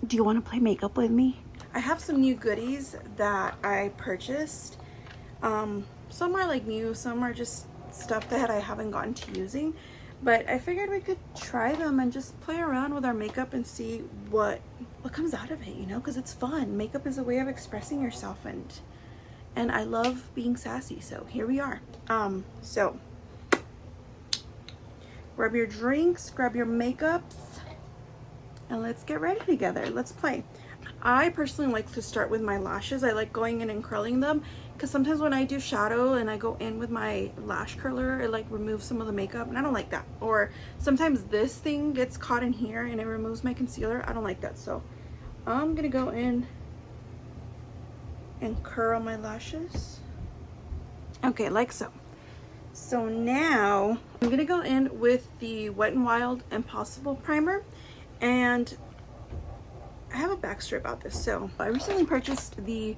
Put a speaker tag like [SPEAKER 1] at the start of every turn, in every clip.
[SPEAKER 1] Do you want to play makeup with me? I have some new goodies that I purchased. Some are like new, some are just stuff that I haven't gotten to using, but I figured we could try them and just play around with our makeup and see what comes out of it, you know, because it's fun. Makeup is a way of expressing yourself, and I love being sassy, so here we are. So grab your drinks, grab your makeups, and let's get ready together. Let's play. I personally like to start with my lashes. I like going in and curling them because sometimes when I do shadow and I go in with my lash curler, it like removes some of the makeup and I don't like that. Or sometimes this thing gets caught in here and it removes my concealer. I don't like that. So I'm gonna go in and curl my lashes. Okay, like so. So now I'm gonna go in with the Wet n Wild Impossible Primer, and I have a backstory about this. So I recently purchased the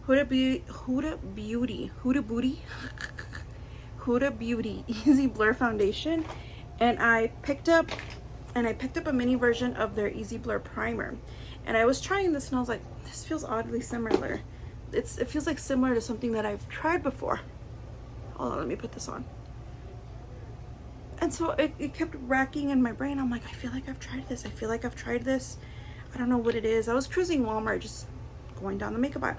[SPEAKER 1] Huda Beauty Easy Blur Foundation, and I picked up a mini version of their Easy Blur Primer, and I was trying this and I was like, this feels oddly similar. It feels like similar to something that I've tried before. Hold on, let me put this on. And so it kept racking in my brain. I'm like, I feel like I've tried this. I feel like I've tried this. I don't know what it is. I was cruising Walmart, just going down the makeup aisle.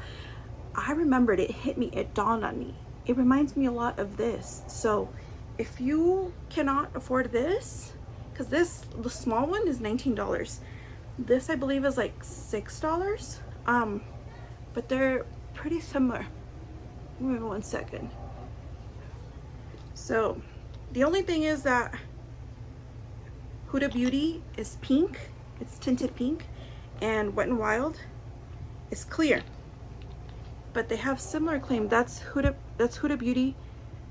[SPEAKER 1] I remembered, it hit me, it dawned on me. It reminds me a lot of this. So if you cannot afford this, because the small one is $19. This I believe is like $6. But they're pretty similar. Give me 1 second. So the only thing is that Huda Beauty is pink. It's tinted pink, and Wet n Wild is clear. But they have similar claim. That's Huda Beauty,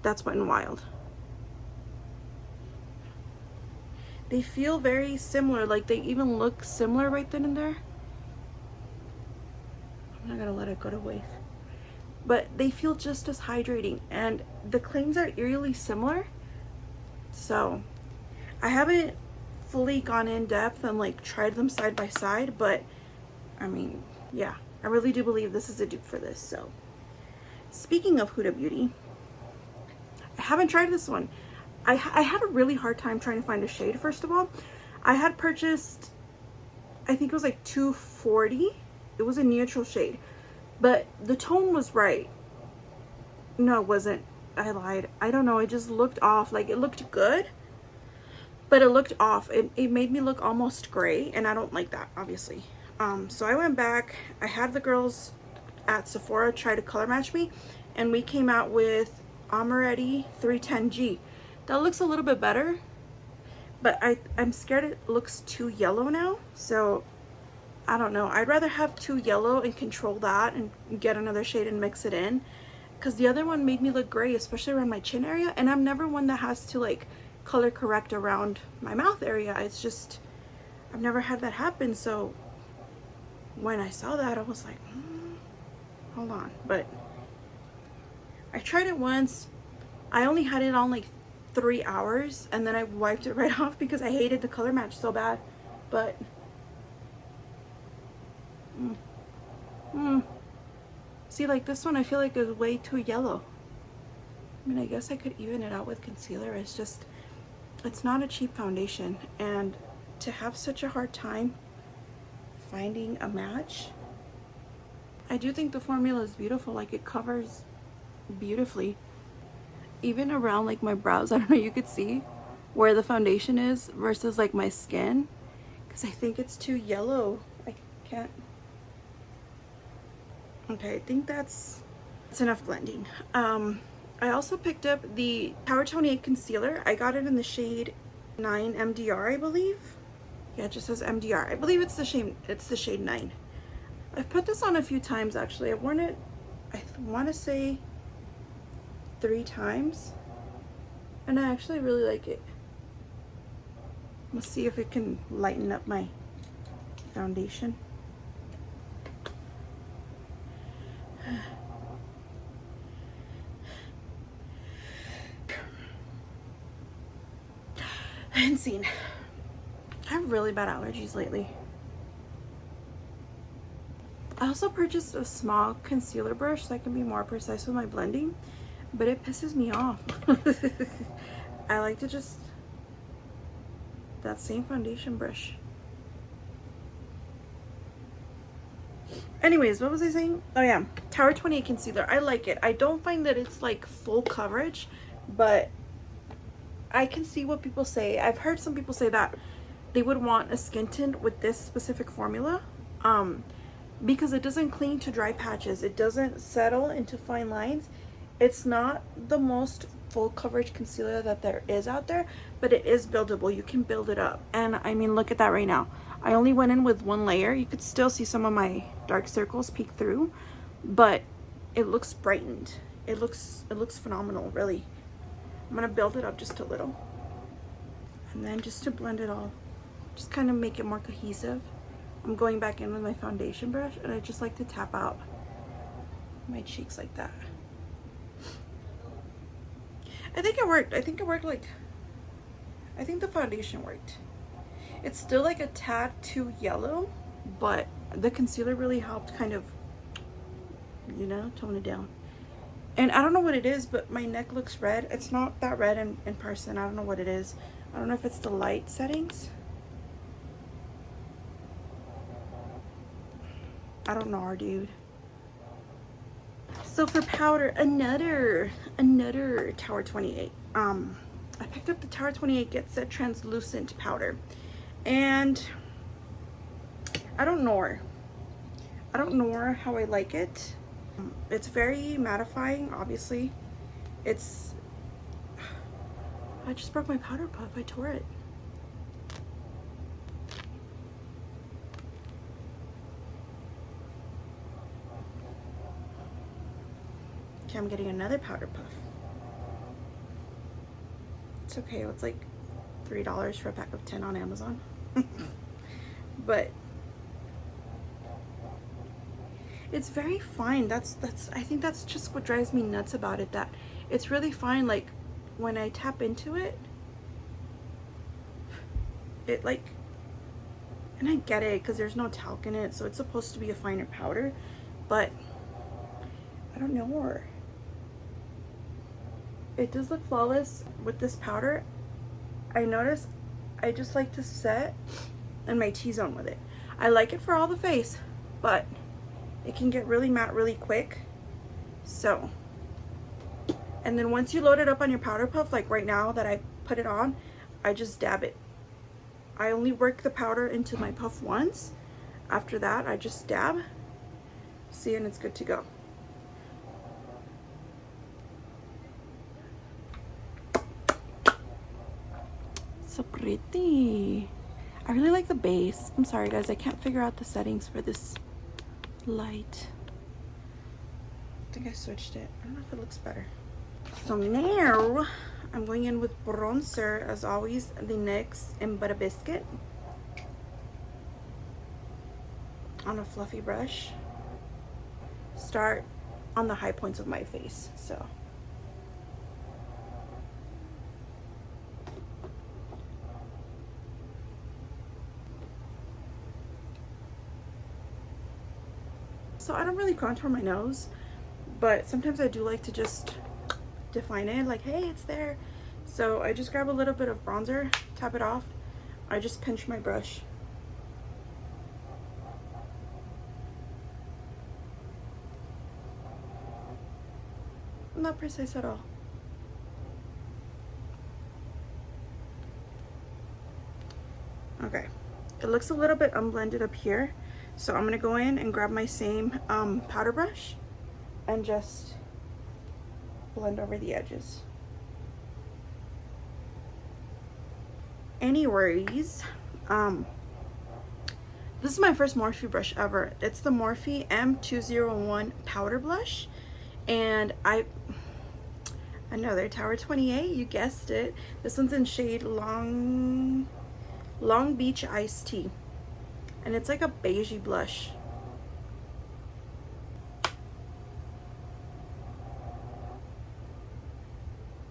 [SPEAKER 1] that's Wet n Wild. They feel very similar, like they even look similar right then and there. I'm not gonna let it go to waste. But they feel just as hydrating, and the claims are eerily similar. So I haven't fully gone in depth and like tried them side by side, but I mean, yeah, I really do believe this is a dupe for this. So speaking of Huda Beauty, I haven't tried this one. I had a really hard time trying to find a shade. First of all, I had purchased, I think it was like $240. It was a neutral shade, but the tone was right. No, it wasn't. I lied. I don't know. It just looked off. Like, it looked good, but it looked off. It made me look almost gray, and I don't like that, obviously. So I went back. I had the girls at Sephora try to color match me, and we came out with Amaretti 310G. That looks a little bit better, but I'm scared it looks too yellow now. So I don't know. I'd rather have too yellow and control that and get another shade and mix it in, because the other one made me look gray, especially around my chin area, and I'm never one that has to like color correct around my mouth area. It's just, I've never had that happen. So when I saw that, I was like, hold on. But I tried it once. I only had it on like 3 hours, and then I wiped it right off because I hated the color match so bad. But see, like this one I feel like is way too yellow. I mean, I guess I could even it out with concealer. It's just, it's not a cheap foundation, and to have such a hard time finding a match. I do think the formula is beautiful. Like, it covers beautifully. Even around like my brows, I don't know, you could see where the foundation is versus like my skin, because I think it's too yellow. I can't. Okay, I think that's enough blending. I also picked up the Power 28 concealer. I got it in the shade 9 MDR, I believe. Yeah, it just says MDR. I believe it's the shade 9. I've put this on a few times actually. I've worn it, I want to say 3 times, and I actually really like it. Let's see if it can lighten up my foundation. I haven't seen. I have really bad allergies lately. I also purchased a small concealer brush so I can be more precise with my blending, but it pisses me off. I like to just, that same foundation brush. Anyways, what was I saying? Oh yeah, Tower 28 concealer. I like it. I don't find that it's like full coverage, but I can see what people say. I've heard some people say that they would want a skin tint with this specific formula, because it doesn't cling to dry patches. It doesn't settle into fine lines. It's not the most full coverage concealer that there is out there, but it is buildable. You can build it up. And I mean, look at that right now. I only went in with one layer. You could still see some of my dark circles peek through, but it looks brightened. It looks phenomenal, really. I'm gonna build it up just a little. And then just to blend it all, just kind of make it more cohesive, I'm going back in with my foundation brush, and I just like to tap out my cheeks like that. I think it worked. I think it worked. Like, I think the foundation worked. It's still like a tad too yellow, but the concealer really helped kind of, you know, tone it down. And I don't know what it is, but my neck looks red. It's not that red in person. I don't know what it is. I don't know if it's the light settings. I don't know, dude. So for powder, another Tower 28. I picked up the Tower 28 Get Set translucent powder, and I don't know how I like it. It's very mattifying, obviously. I just broke my powder puff. I tore it. Okay, I'm getting another powder puff. It's okay. It's like $3 for a pack of 10 on Amazon. But it's very fine. I think that's just what drives me nuts about it, that it's really fine. Like when I tap into it, it like, and I get it because there's no talc in it, so it's supposed to be a finer powder, but I don't know. It does look flawless with this powder. I notice I just like to set in my T-zone with it. I like it for all the face, but it can get really matte really quick. So, and then once you load it up on your powder puff, like right now that I put it on, I just dab it. I only work the powder into my puff once. After that, I just dab. See, and it's good to go. So pretty. I really like the base. I'm sorry guys, I can't figure out the settings for this light. I think I switched it. I don't know if it looks better. So now I'm going in with bronzer, as always, the NYX in Butter Biscuit on a fluffy brush. Start on the high points of my face. So I don't really contour my nose, but sometimes I do like to just define it, like, hey, it's there. So I just grab a little bit of bronzer, tap it off. I just pinch my brush. Not precise at all. Okay, it looks a little bit unblended up here. So I'm gonna go in and grab my same powder brush and just blend over the edges. Anyways, this is my first Morphe brush ever. It's the Morphe M201 powder blush, and another Tower 28, you guessed it. This one's in shade Long Beach Iced Tea. And it's like a beigey blush.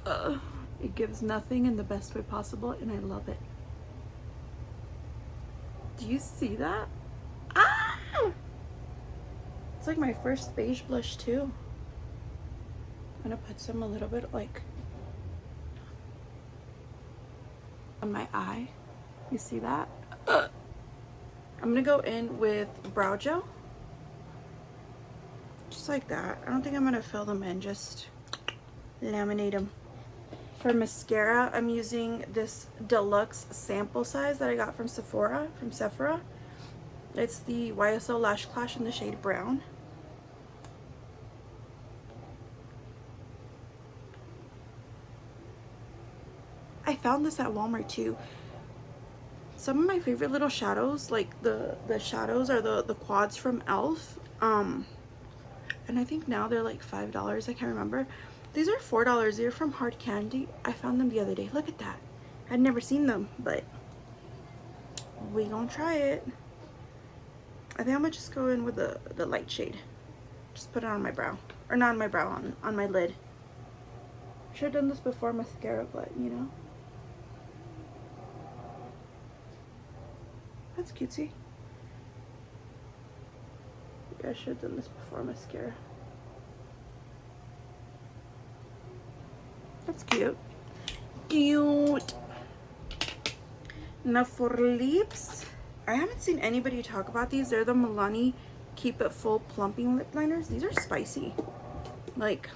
[SPEAKER 1] It gives nothing in the best way possible, and I love it. Do you see that? Ah! It's like my first beige blush too. I'm gonna put some a little bit like on my eye. You see that? I'm gonna go in with brow gel. Just like that. I don't think I'm gonna fill them in, just laminate them. For mascara, I'm using this deluxe sample size that I got from Sephora. It's the YSL Lash Clash in the shade brown. I found this at Walmart too. Some of my favorite little shadows, like the shadows, are the quads from e.l.f. And I think now they're like $5. I can't remember. These are $4. They're from Hard Candy. I found them the other day. Look at that. I'd never seen them, but we gonna try it. I think I'm gonna just go in with the light shade. Just put it on my brow. Or not on my brow, on my lid. Should have done this before mascara, but you know. That's cutesy. Yeah, I should have done this before mascara. That's cute. Cute. Now for lips, I haven't seen anybody talk about these. They're the Milani Keep It Full Plumping Lip Liners. These are spicy. Like,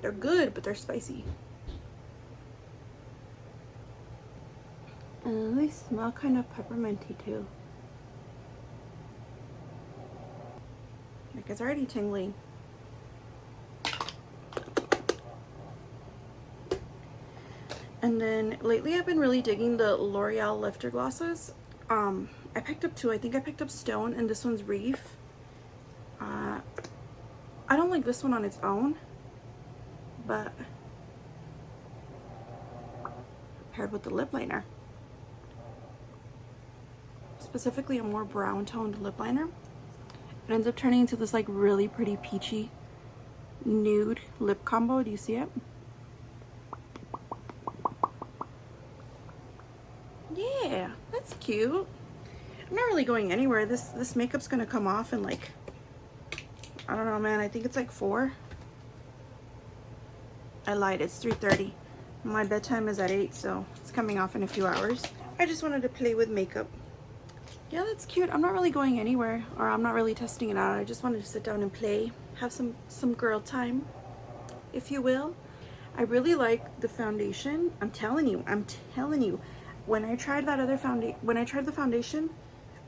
[SPEAKER 1] they're good, but they're spicy. And they smell kind of pepperminty too. Like, it's already tingling. And then lately I've been really digging the L'Oreal Lifter Glosses. I picked up two. I think I picked up Stone and this one's Reef. I don't like this one on its own, but paired with the lip liner, specifically a more brown toned lip liner, it ends up turning into this like really pretty peachy nude lip combo. Do you see it? Yeah, that's cute. I'm not really going anywhere. This makeup's gonna come off in like, I don't know, man. I think it's like 4. I lied, it's 3:30. My bedtime is at 8, so it's coming off in a few hours. I just wanted to play with makeup. Yeah, that's cute. I'm not really going anywhere, or I'm not really testing it out. I just wanted to sit down and play, have some girl time, if you will. I really like the foundation. I'm telling you. When I tried that other the foundation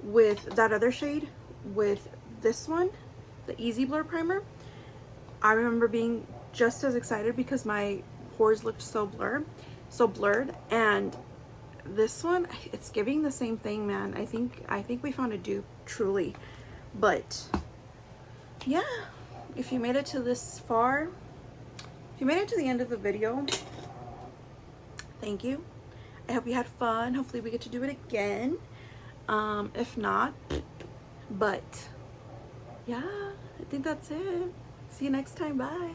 [SPEAKER 1] with that other shade with this one, the Easy Blur primer, I remember being just as excited because my pores looked so blurred, and this one, it's giving the same thing, man. I think we found a dupe, truly. But yeah, if you made it to this far, if you made it to the end of the video, thank you. I hope you had fun. Hopefully we get to do it again. If not, but yeah, I think that's it. See you next time. Bye.